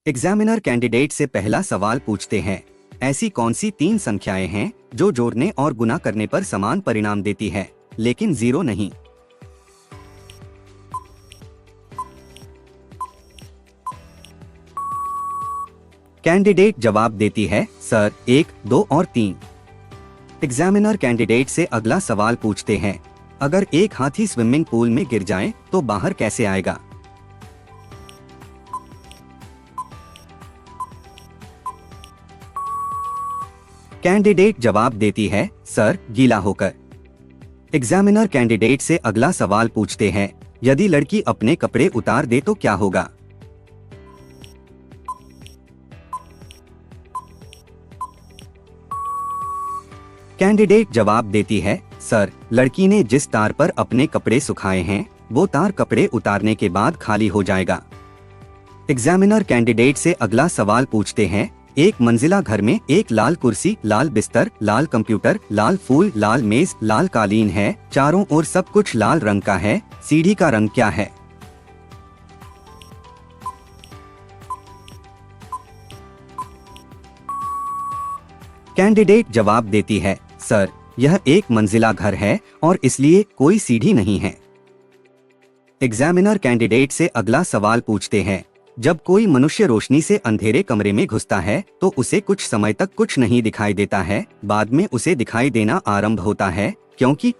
Examiner candidate से पहला सवाल पूछते हैं, ऐसी कौन सी 3 संख्याएं हैं जो जोड़ने और गुना करने पर समान परिणाम देती है लेकिन 0 नहीं। कैंडिडेट जवाब देती है, सर 1, 2 और 3। एग्जामिनर कैंडिडेट से अगला सवाल पूछते हैं, अगर एक हाथी स्विमिंग पूल में गिर जाए तो बाहर कैसे आएगा। कैंडिडेट जवाब देती है, सर गीला होकर। एग्जामिनर कैंडिडेट से अगला सवाल पूछते हैं, यदि लड़की अपने कपड़े उतार दे तो क्या होगा। कैंडिडेट जवाब देती है, सर लड़की ने जिस तार पर अपने कपड़े सुखाए हैं वो तार कपड़े उतारने के बाद खाली हो जाएगा। एग्जामिनर कैंडिडेट से अगला सवाल पूछते हैं, एक मंजिला घर में एक लाल कुर्सी, लाल बिस्तर, लाल कंप्यूटर, लाल फूल, लाल मेज, लाल कालीन है, चारों ओर सब कुछ लाल रंग का है, सीढ़ी का रंग क्या है। कैंडिडेट जवाब देती है, सर यह एक मंजिला घर है और इसलिए कोई सीढ़ी नहीं है। एग्जामिनर कैंडिडेट से अगला सवाल पूछते हैं, जब कोई मनुष्य रोशनी से अंधेरे कमरे में घुसता है तो उसे कुछ समय तक कुछ नहीं दिखाई देता है, बाद में उसे दिखाई देना आरंभ होता है, क्योंकि।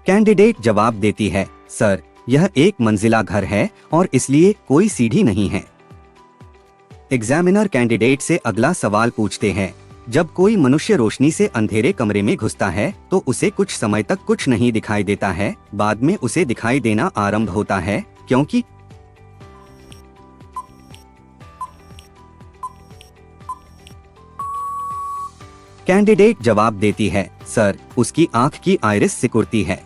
कैंडिडेट जवाब देती है, सर यह एक मंजिला घर है और इसलिए कोई सीढ़ी नहीं है। एग्जामिनर कैंडिडेट से अगला सवाल पूछते हैं, जब कोई मनुष्य रोशनी से अंधेरे कमरे में घुसता है तो उसे कुछ समय तक कुछ नहीं दिखाई देता है, बाद में उसे दिखाई देना आरंभ होता है, क्योंकि। कैंडिडेट जवाब देती है, सर उसकी आंख की आइरिस सिकुड़ती है।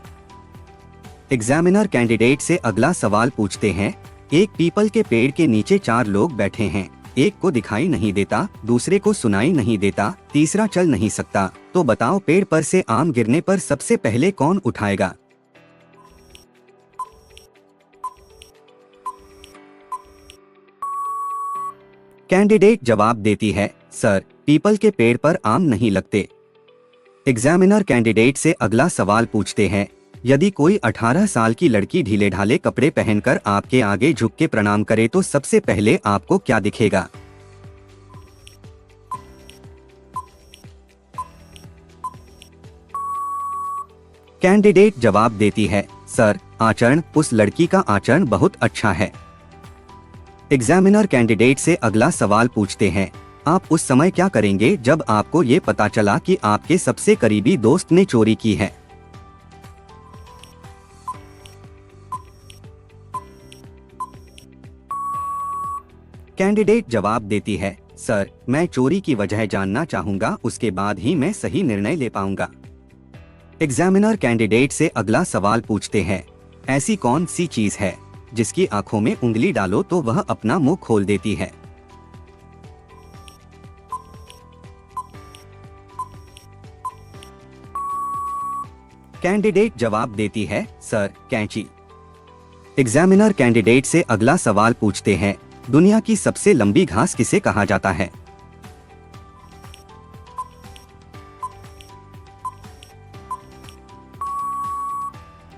एग्जामिनर कैंडिडेट से अगला सवाल पूछते हैं, एक पीपल के पेड़ के नीचे 4 लोग बैठे हैं, एक को दिखाई नहीं देता, दूसरे को सुनाई नहीं देता, तीसरा चल नहीं सकता, तो बताओ पेड़ पर से आम गिरने पर सबसे पहले कौन उठाएगा। कैंडिडेट जवाब देती है, सर पीपल के पेड़ पर आम नहीं लगते। एग्जामिनर कैंडिडेट से अगला सवाल पूछते हैं, यदि कोई 18 साल की लड़की ढीले ढाले कपड़े पहनकर आपके आगे झुक के प्रणाम करे तो सबसे पहले आपको क्या दिखेगा। कैंडिडेट जवाब देती है, सर आचरण, उस लड़की का आचरण बहुत अच्छा है। एग्जामिनर कैंडिडेट से अगला सवाल पूछते हैं, आप उस समय क्या करेंगे जब आपको ये पता चला कि आपके सबसे करीबी दोस्त ने चोरी की है। कैंडिडेट जवाब देती है, सर मैं चोरी की वजह जानना चाहूंगा, उसके बाद ही मैं सही निर्णय ले पाऊंगा। एग्जामिनर कैंडिडेट से अगला सवाल पूछते हैं, ऐसी कौन सी चीज है जिसकी आंखों में उंगली डालो तो वह अपना मुंह खोल देती है। कैंडिडेट जवाब देती है, सर कैंची। एग्जामिनर कैंडिडेट से अगला सवाल पूछते हैं, दुनिया की सबसे लंबी घास किसे कहा जाता है।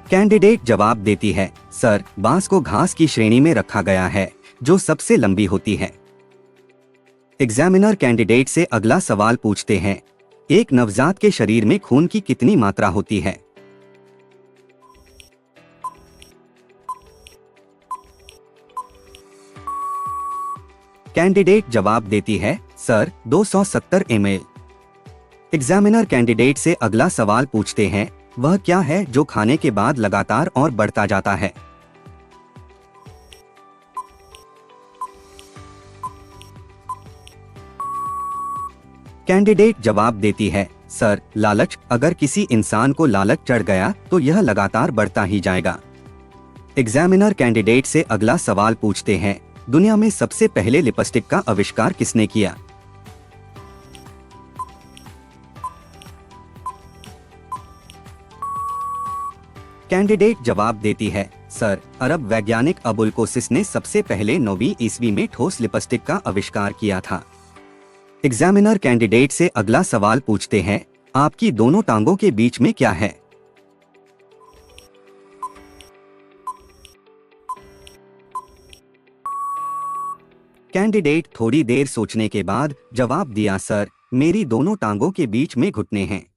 कैंडिडेट जवाब देती है, सर बांस को घास की श्रेणी में रखा गया है जो सबसे लंबी होती है। एग्जामिनर कैंडिडेट से अगला सवाल पूछते हैं, एक नवजात के शरीर में खून की कितनी मात्रा होती है। कैंडिडेट जवाब देती है, सर 270 ml। एग्जामिनर कैंडिडेट से अगला सवाल पूछते हैं, वह क्या है जो खाने के बाद लगातार और बढ़ता जाता है। कैंडिडेट जवाब देती है, सर लालच, अगर किसी इंसान को लालच चढ़ गया तो यह लगातार बढ़ता ही जाएगा। एग्जामिनर कैंडिडेट से अगला सवाल पूछते हैं, दुनिया में सबसे पहले लिपस्टिक का आविष्कार किसने किया। कैंडिडेट जवाब देती है, सर, अरब वैज्ञानिक अबुल कोसिस ने सबसे पहले 9वीं ईस्वी में ठोस लिपस्टिक का आविष्कार किया था। एग्जामिनर कैंडिडेट से अगला सवाल पूछते हैं, आपकी दोनों टांगों के बीच में क्या है? कैंडिडेट थोड़ी देर सोचने के बाद जवाब दिया, सर, मेरी दोनों टांगों के बीच में घुटने हैं।